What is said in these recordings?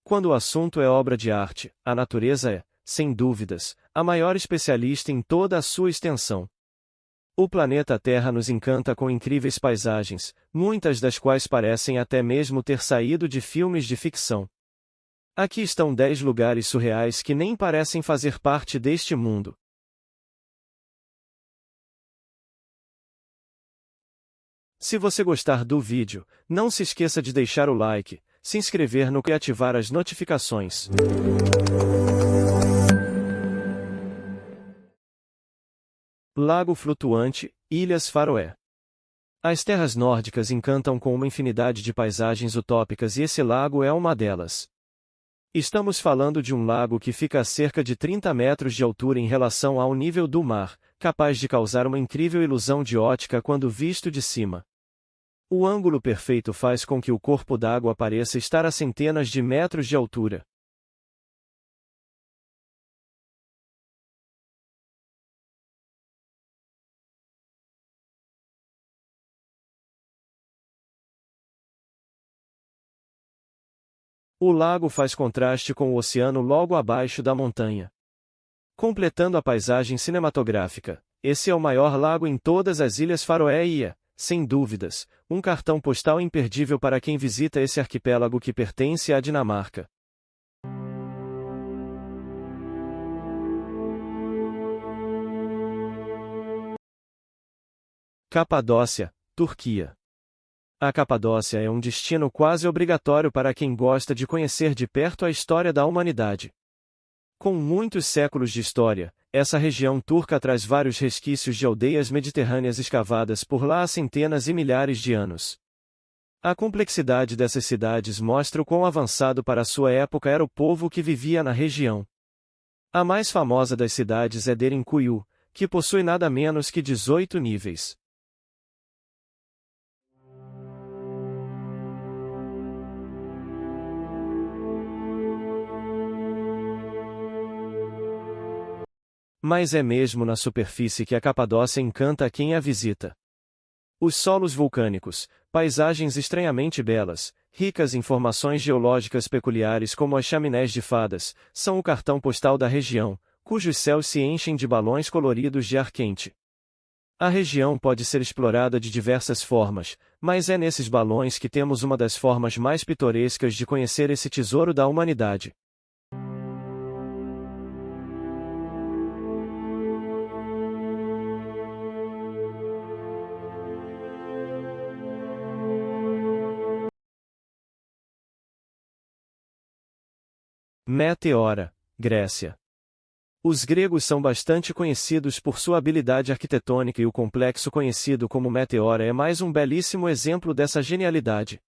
Quando o assunto é obra de arte, a natureza é, sem dúvidas, a maior especialista em toda a sua extensão. O planeta Terra nos encanta com incríveis paisagens, muitas das quais parecem até mesmo ter saído de filmes de ficção. Aqui estão 10 lugares surreais que nem parecem fazer parte deste mundo. Se você gostar do vídeo, não se esqueça de deixar o like, se inscrever no canal e ativar as notificações. Lago flutuante, Ilhas Faroé. As terras nórdicas encantam com uma infinidade de paisagens utópicas e esse lago é uma delas. Estamos falando de um lago que fica a cerca de 30 metros de altura em relação ao nível do mar, capaz de causar uma incrível ilusão de ótica quando visto de cima. O ângulo perfeito faz com que o corpo d'água pareça estar a centenas de metros de altura. O lago faz contraste com o oceano logo abaixo da montanha. Completando a paisagem cinematográfica, esse é o maior lago em todas as Ilhas Faroé e é, sem dúvidas, um cartão postal imperdível para quem visita esse arquipélago que pertence à Dinamarca. Capadócia, Turquia. A Capadócia é um destino quase obrigatório para quem gosta de conhecer de perto a história da humanidade. Com muitos séculos de história, essa região turca traz vários resquícios de aldeias mediterrâneas escavadas por lá há centenas e milhares de anos. A complexidade dessas cidades mostra o quão avançado para sua época era o povo que vivia na região. A mais famosa das cidades é Derinkuyu, que possui nada menos que 18 níveis. Mas é mesmo na superfície que a Capadócia encanta a quem a visita. Os solos vulcânicos, paisagens estranhamente belas, ricas em formações geológicas peculiares como as chaminés de fadas, são o cartão postal da região, cujos céus se enchem de balões coloridos de ar quente. A região pode ser explorada de diversas formas, mas é nesses balões que temos uma das formas mais pitorescas de conhecer esse tesouro da humanidade. Meteora, Grécia. Os gregos são bastante conhecidos por sua habilidade arquitetônica e o complexo conhecido como Meteora é mais um belíssimo exemplo dessa genialidade.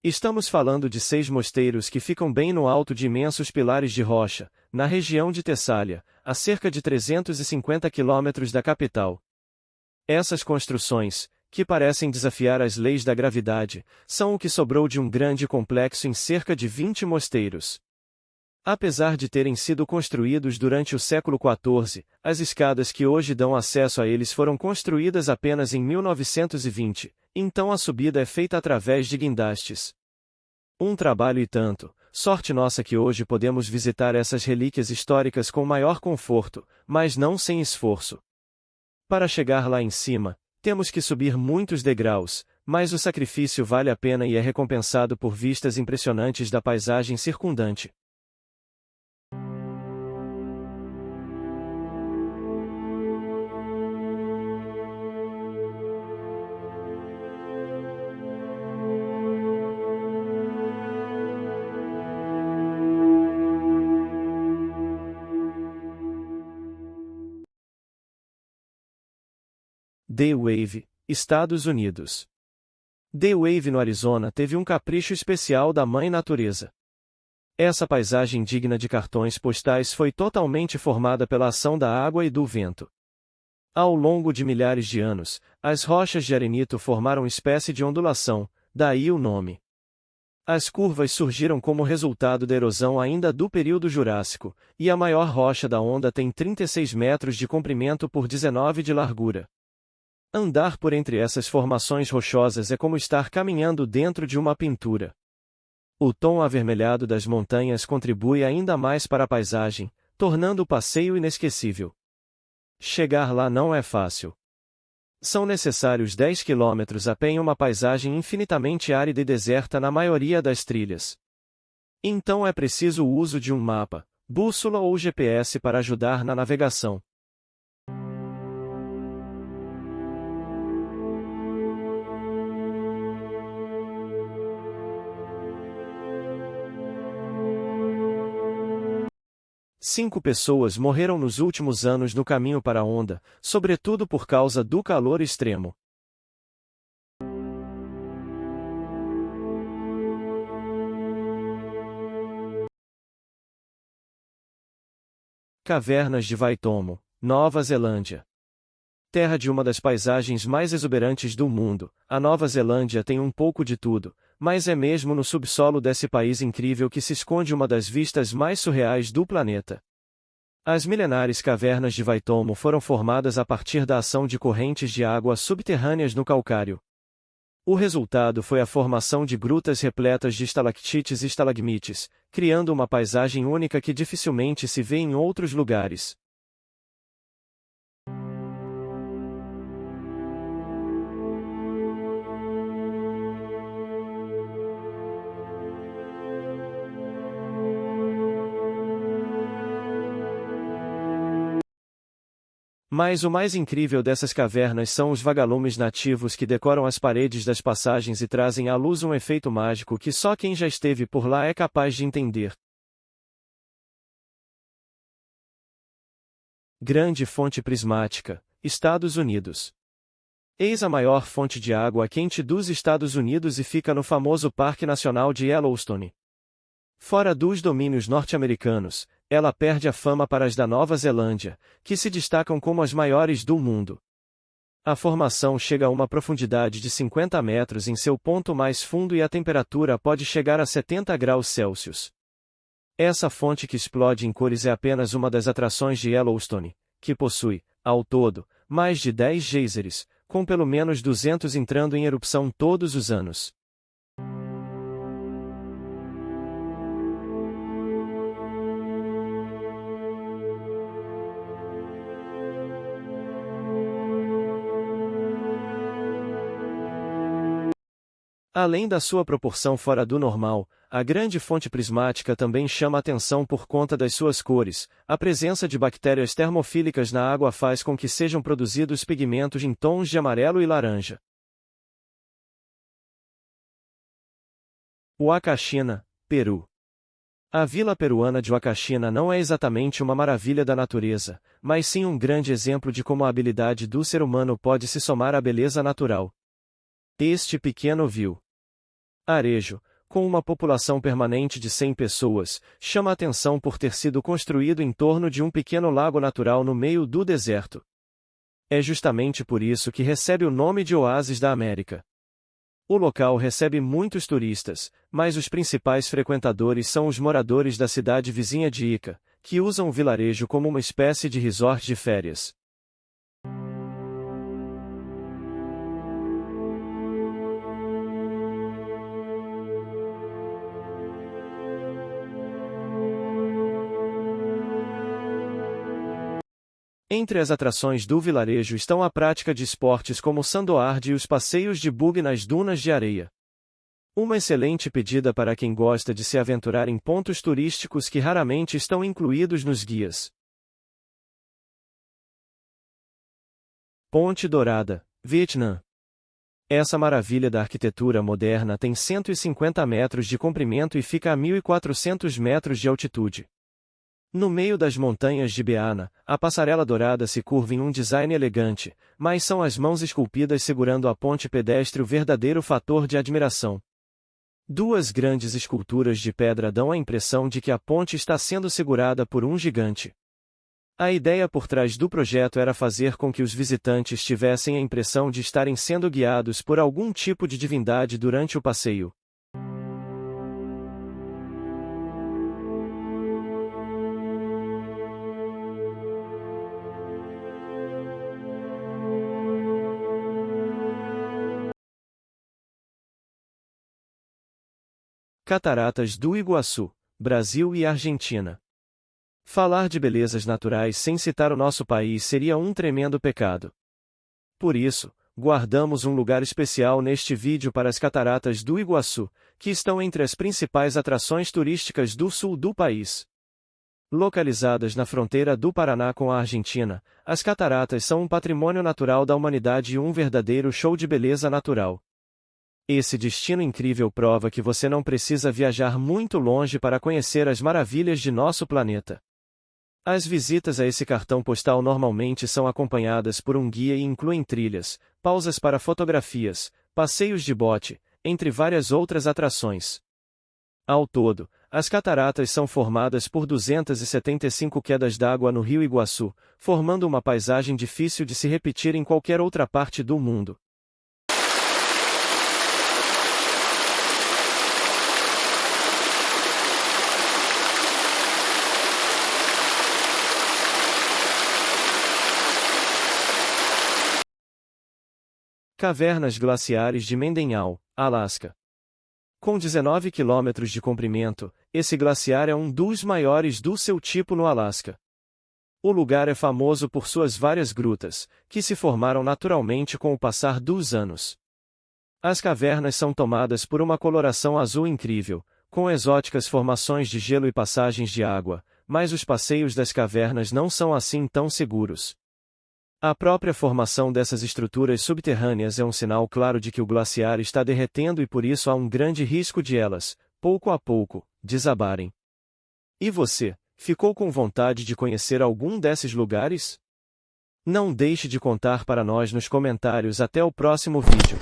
Estamos falando de 6 mosteiros que ficam bem no alto de imensos pilares de rocha, na região de Tessália, a cerca de 350 quilômetros da capital. Essas construções, que parecem desafiar as leis da gravidade, são o que sobrou de um grande complexo em cerca de 20 mosteiros. Apesar de terem sido construídos durante o século XIV, as escadas que hoje dão acesso a eles foram construídas apenas em 1920, então a subida é feita através de guindastes. Um trabalho e tanto, sorte nossa que hoje podemos visitar essas relíquias históricas com maior conforto, mas não sem esforço. Para chegar lá em cima, temos que subir muitos degraus, mas o sacrifício vale a pena e é recompensado por vistas impressionantes da paisagem circundante. D-Wave, Estados Unidos. D-Wave no Arizona teve um capricho especial da Mãe Natureza. Essa paisagem digna de cartões postais foi totalmente formada pela ação da água e do vento. Ao longo de milhares de anos, as rochas de arenito formaram espécie de ondulação, daí o nome. As curvas surgiram como resultado da erosão ainda do período Jurássico, e a maior rocha da onda tem 36 metros de comprimento por 19 de largura. Andar por entre essas formações rochosas é como estar caminhando dentro de uma pintura. O tom avermelhado das montanhas contribui ainda mais para a paisagem, tornando o passeio inesquecível. Chegar lá não é fácil. São necessários 10 quilômetros a pé em uma paisagem infinitamente árida e deserta na maioria das trilhas. Então é preciso o uso de um mapa, bússola ou GPS para ajudar na navegação. Cinco pessoas morreram nos últimos anos no caminho para a onda, sobretudo por causa do calor extremo. Cavernas de Waitomo, Nova Zelândia. Terra de uma das paisagens mais exuberantes do mundo, a Nova Zelândia tem um pouco de tudo, mas é mesmo no subsolo desse país incrível que se esconde uma das vistas mais surreais do planeta. As milenares cavernas de Waitomo foram formadas a partir da ação de correntes de água subterrâneas no calcário. O resultado foi a formação de grutas repletas de estalactites e estalagmites, criando uma paisagem única que dificilmente se vê em outros lugares. Mas o mais incrível dessas cavernas são os vagalumes nativos que decoram as paredes das passagens e trazem à luz um efeito mágico que só quem já esteve por lá é capaz de entender. Grande fonte prismática, Estados Unidos. Eis a maior fonte de água quente dos Estados Unidos e fica no famoso Parque Nacional de Yellowstone. Fora dos domínios norte-americanos, ela perde a fama para as da Nova Zelândia, que se destacam como as maiores do mundo. A formação chega a uma profundidade de 50 metros em seu ponto mais fundo e a temperatura pode chegar a 70 graus Celsius. Essa fonte que explode em cores é apenas uma das atrações de Yellowstone, que possui, ao todo, mais de 10 geysers, com pelo menos 200 entrando em erupção todos os anos. Além da sua proporção fora do normal, a grande fonte prismática também chama atenção por conta das suas cores. A presença de bactérias termofílicas na água faz com que sejam produzidos pigmentos em tons de amarelo e laranja. Huacachina, Peru. A vila peruana de Huacachina não é exatamente uma maravilha da natureza, mas sim um grande exemplo de como a habilidade do ser humano pode se somar à beleza natural. Este pequeno vilarejo, com uma população permanente de 100 pessoas, chama a atenção por ter sido construído em torno de um pequeno lago natural no meio do deserto. É justamente por isso que recebe o nome de Oásis da América. O local recebe muitos turistas, mas os principais frequentadores são os moradores da cidade vizinha de Ica, que usam o vilarejo como uma espécie de resort de férias. Entre as atrações do vilarejo estão a prática de esportes como o sandboard e os passeios de buggy nas dunas de areia. Uma excelente pedida para quem gosta de se aventurar em pontos turísticos que raramente estão incluídos nos guias. Ponte Dourada, Vietnã. Essa maravilha da arquitetura moderna tem 150 metros de comprimento e fica a 1.400 metros de altitude. No meio das montanhas de Beana, a passarela dourada se curva em um design elegante, mas são as mãos esculpidas segurando a ponte pedestre o verdadeiro fator de admiração. Duas grandes esculturas de pedra dão a impressão de que a ponte está sendo segurada por um gigante. A ideia por trás do projeto era fazer com que os visitantes tivessem a impressão de estarem sendo guiados por algum tipo de divindade durante o passeio. Cataratas do Iguaçu, Brasil e Argentina. Falar de belezas naturais sem citar o nosso país seria um tremendo pecado. Por isso, guardamos um lugar especial neste vídeo para as Cataratas do Iguaçu, que estão entre as principais atrações turísticas do sul do país. Localizadas na fronteira do Paraná com a Argentina, as cataratas são um patrimônio natural da humanidade e um verdadeiro show de beleza natural. Esse destino incrível prova que você não precisa viajar muito longe para conhecer as maravilhas de nosso planeta. As visitas a esse cartão postal normalmente são acompanhadas por um guia e incluem trilhas, pausas para fotografias, passeios de bote, entre várias outras atrações. Ao todo, as cataratas são formadas por 275 quedas d'água no Rio Iguaçu, formando uma paisagem difícil de se repetir em qualquer outra parte do mundo. Cavernas glaciares de Mendenhall, Alasca. Com 19 quilômetros de comprimento, esse glaciar é um dos maiores do seu tipo no Alasca. O lugar é famoso por suas várias grutas, que se formaram naturalmente com o passar dos anos. As cavernas são tomadas por uma coloração azul incrível, com exóticas formações de gelo e passagens de água, mas os passeios das cavernas não são assim tão seguros. A própria formação dessas estruturas subterrâneas é um sinal claro de que o glaciar está derretendo e por isso há um grande risco de elas, pouco a pouco, desabarem. E você, ficou com vontade de conhecer algum desses lugares? Não deixe de contar para nós nos comentários. Até o próximo vídeo.